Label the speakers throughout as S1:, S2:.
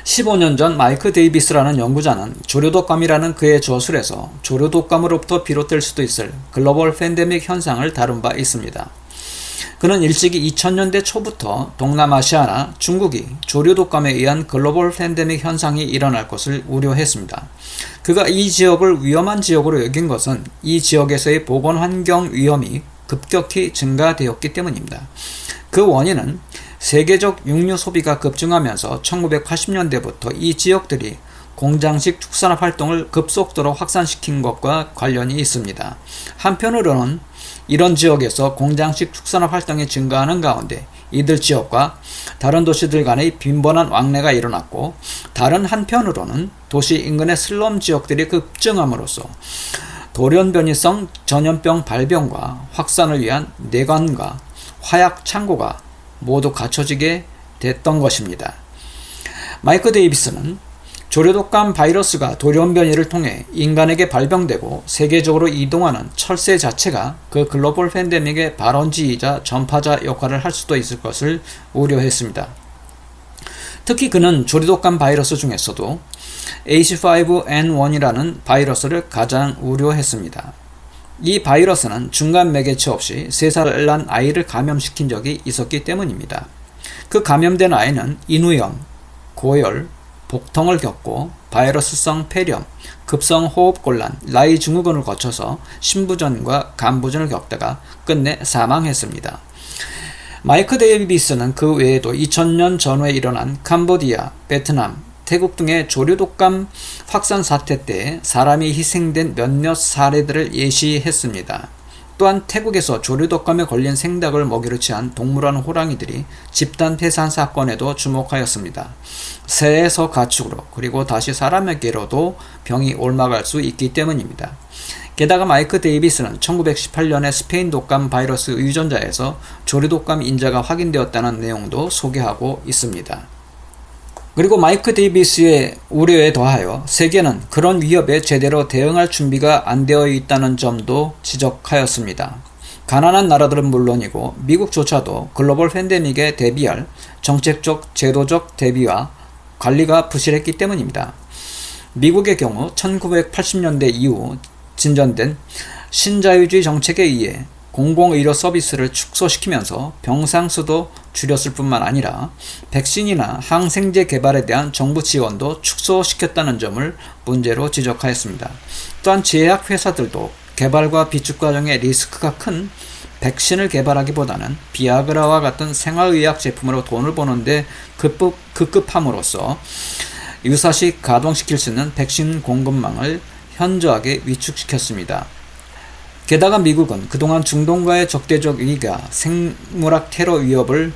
S1: 15년 전 마이크 데이비스라는 연구자는 조류독감이라는 그의 저술에서 조류독감으로부터 비롯될 수도 있을 글로벌 팬데믹 현상을 다룬 바 있습니다. 그는 일찍이 2000년대 초부터 동남아시아나 중국이 조류독감에 의한 글로벌 팬데믹 현상이 일어날 것을 우려했습니다. 그가 이 지역을 위험한 지역으로 여긴 것은 이 지역에서의 보건환경 위험이 급격히 증가되었기 때문입니다. 그 원인은 세계적 육류 소비가 급증하면서 1980년대부터 이 지역들이 공장식 축산업 활동을 급속도로 확산시킨 것과 관련이 있습니다. 한편으로는 이런 지역에서 공장식 축산업 활동이 증가하는 가운데 이들 지역과 다른 도시들 간의 빈번한 왕래가 일어났고, 다른 한편으로는 도시 인근의 슬럼 지역들이 급증함으로써 돌연변이성 전염병 발병과 확산을 위한 내관과 화약 창고가 모두 갖춰지게 됐던 것입니다. 마이크 데이비스는 조류독감 바이러스가 돌연변이를 통해 인간에게 발병되고 세계적으로 이동하는 철새 자체가 그 글로벌 팬데믹의 발원지이자 전파자 역할을 할 수도 있을 것을 우려했습니다. 특히 그는 조류독감 바이러스 중에서도 H5N1이라는 바이러스를 가장 우려했습니다. 이 바이러스는 중간 매개체 없이 3살을 난 아이를 감염시킨 적이 있었기 때문입니다. 그 감염된 아이는 인후염, 고열, 복통을 겪고 바이러스성 폐렴, 급성 호흡곤란, 나이 증후군을 거쳐서 심부전과 간부전을 겪다가 끝내 사망했습니다. 마이크 데이비스는 그 외에도 2000년 전후에 일어난 캄보디아, 베트남, 태국 등의 조류독감 확산 사태 때 사람이 희생된 몇몇 사례들을 예시했습니다. 또한 태국에서 조류독감에 걸린 생닭을 먹이로 취한 동물원 호랑이들이 집단 폐산 사건에도 주목하였습니다. 새에서 가축으로 그리고 다시 사람에게로도 병이 옮아갈 수 있기 때문입니다. 게다가 마이크 데이비스는 1918년에 스페인 독감 바이러스 유전자에서 조류독감 인자가 확인되었다는 내용도 소개하고 있습니다. 그리고 마이크 데이비스의 우려에 더하여 세계는 그런 위협에 제대로 대응할 준비가 안 되어 있다는 점도 지적하였습니다. 가난한 나라들은 물론이고 미국조차도 글로벌 팬데믹에 대비할 정책적, 제도적 대비와 관리가 부실했기 때문입니다. 미국의 경우 1980년대 이후 진전된 신자유주의 정책에 의해 공공의료 서비스를 축소시키면서 병상 수도 줄였을 뿐만 아니라 백신이나 항생제 개발에 대한 정부 지원도 축소시켰다는 점을 문제로 지적하였습니다. 또한 제약회사들도 개발과 비축 과정의 리스크가 큰 백신을 개발하기보다는 비아그라와 같은 생화의학 제품으로 돈을 버는데 급급함으로써 유사시 가동시킬 수 있는 백신 공급망을 현저하게 위축시켰습니다. 게다가 미국은 그동안 중동과의 적대적 위기가 생물학 테러 위협을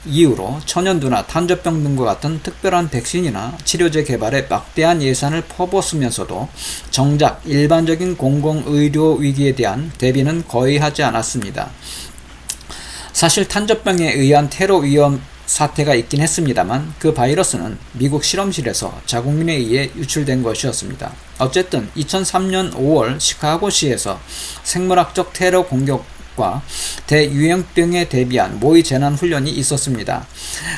S1: 이유로 천연두나 탄저병 등과 같은 특별한 백신이나 치료제 개발에 막대한 예산을 퍼부었으면서도 정작 일반적인 공공의료 위기에 대한 대비는 거의 하지 않았습니다. 사실 탄저병에 의한 테러 위험 사태가 있긴 했습니다만 그 바이러스는 미국 실험실에서 자국민에 의해 유출된 것이었습니다. 어쨌든 2003년 5월 시카고시에서 생물학적 테러 공격과 대유행병에 대비한 모의 재난 훈련이 있었습니다.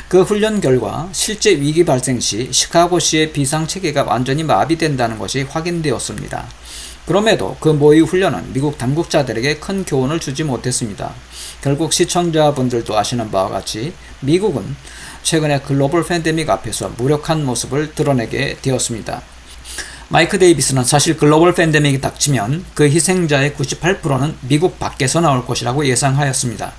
S1: 그 훈련 결과 실제 위기 발생 시 시카고시의 비상체계가 완전히 마비된다는 것이 확인되었습니다. 그럼에도 그 모의 훈련은 미국 당국자들에게 큰 교훈을 주지 못했습니다. 결국 시청자분들도 아시는 바와 같이 미국은 최근에 글로벌 팬데믹 앞에서 무력한 모습을 드러내게 되었습니다. 마이크 데이비스는 사실 글로벌 팬데믹이 닥치면 그 희생자의 98%는 미국 밖에서 나올 것이라고 예상하였습니다.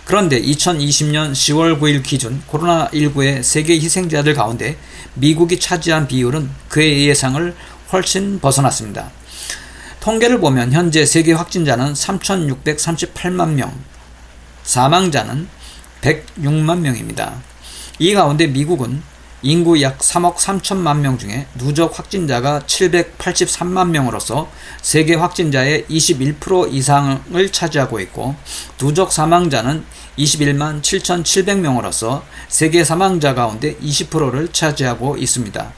S1: 그런데 2020년 10월 9일 기준 코로나19의 세계 희생자들 가운데 미국이 차지한 비율은 그의 예상을 훨씬 벗어났습니다. 통계를 보면 현재 세계 확진자는 3,638만 명, 사망자는 106만 명입니다. 이 가운데 미국은 인구 약 3억 3천만 명 중에 누적 확진자가 783만 명으로서 세계 확진자의 21% 이상을 차지하고 있고, 누적 사망자는 21만 7,700명으로서 세계 사망자 가운데 20%를 차지하고 있습니다.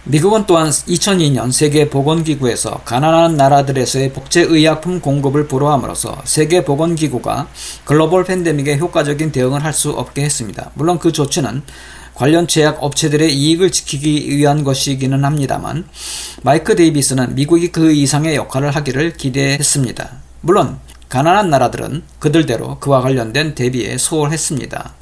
S1: 미국은 또한 2002년 세계보건기구에서 가난한 나라들에서의 복제의약품 공급을 불허함으로써 세계보건기구가 글로벌 팬데믹에 효과적인 대응을 할 수 없게 했습니다. 물론 그 조치는 관련 제약 업체들의 이익을 지키기 위한 것이기는 합니다만 마이크 데이비스는 미국이 그 이상의 역할을 하기를 기대했습니다. 물론 가난한 나라들은 그들대로 그와 관련된 대비에 소홀했습니다.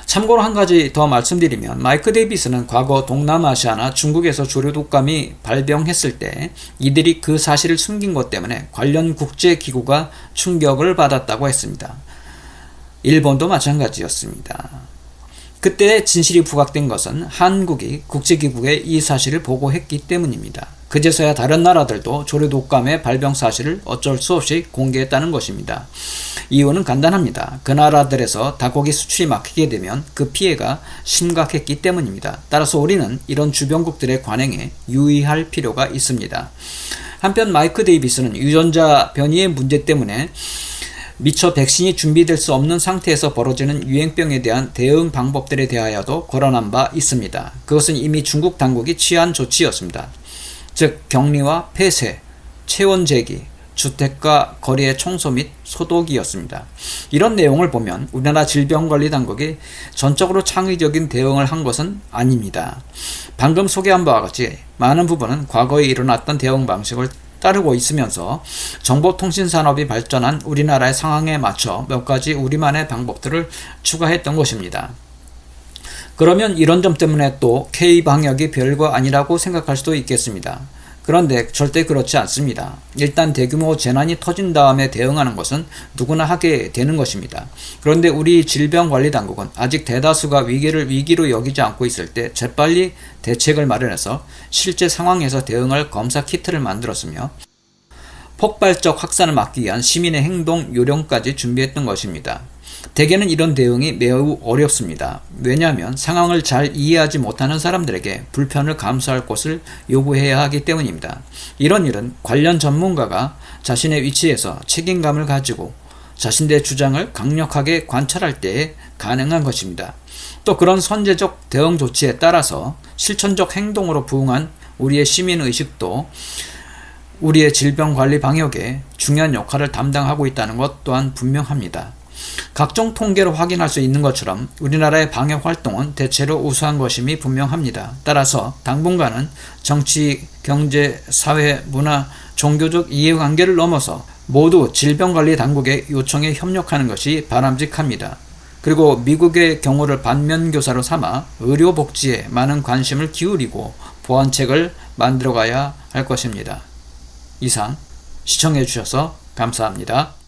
S1: 참고로 한 가지 더 말씀드리면 마이크 데이비스는 과거 동남아시아나 중국에서 조류 독감이 발병했을 때 이들이 그 사실을 숨긴 것 때문에 관련 국제기구가 충격을 받았다고 했습니다. 일본도 마찬가지였습니다. 그때 진실이 부각된 것은 한국이 국제기구에 이 사실을 보고했기 때문입니다. 그제서야 다른 나라들도 조류 독감의 발병 사실을 어쩔 수 없이 공개했다는 것입니다. 이유는 간단합니다. 그 나라들에서 닭고기 수출이 막히게 되면 그 피해가 심각했기 때문입니다. 따라서 우리는 이런 주변국들의 관행에 유의할 필요가 있습니다. 한편 마이크 데이비스는 유전자 변이의 문제 때문에 미처 백신이 준비될 수 없는 상태에서 벌어지는 유행병에 대한 대응 방법들에 대하여도 거론한 바 있습니다. 그것은 이미 중국 당국이 취한 조치였습니다. 즉 격리와 폐쇄, 체온 재기, 주택가 거리의 청소 및 소독이었습니다. 이런 내용을 보면 우리나라 질병관리당국이 전적으로 창의적인 대응을 한 것은 아닙니다. 방금 소개한 바와 같이 많은 부분은 과거에 일어났던 대응 방식을 따르고 있으면서 정보통신산업이 발전한 우리나라의 상황에 맞춰 몇 가지 우리만의 방법들을 추가했던 것입니다. 그러면 이런 점 때문에 또 K방역이 별거 아니라고 생각할 수도 있겠습니다. 그런데 절대 그렇지 않습니다. 일단 대규모 재난이 터진 다음에 대응하는 것은 누구나 하게 되는 것입니다. 그런데 우리 질병관리당국은 아직 대다수가 위기를 위기로 여기지 않고 있을 때 재빨리 대책을 마련해서 실제 상황에서 대응할 검사 키트를 만들었으며 폭발적 확산을 막기 위한 시민의 행동 요령까지 준비했던 것입니다. 대개는 이런 대응이 매우 어렵습니다. 왜냐하면 상황을 잘 이해하지 못하는 사람들에게 불편을 감수할 것을 요구해야 하기 때문입니다. 이런 일은 관련 전문가가 자신의 위치에서 책임감을 가지고 자신의 주장을 강력하게 관찰할 때에 가능한 것입니다. 또 그런 선제적 대응 조치에 따라서 실천적 행동으로 부응한 우리의 시민의식도 우리의 질병관리 방역에 중요한 역할을 담당하고 있다는 것 또한 분명합니다. 각종 통계로 확인할 수 있는 것처럼 우리나라의 방역 활동은 대체로 우수한 것임이 분명합니다. 따라서 당분간은 정치, 경제, 사회, 문화, 종교적 이해관계를 넘어서 모두 질병관리 당국의 요청에 협력하는 것이 바람직합니다. 그리고 미국의 경우를 반면교사로 삼아 의료복지에 많은 관심을 기울이고 보완책을 만들어가야 할 것입니다. 이상 시청해 주셔서 감사합니다.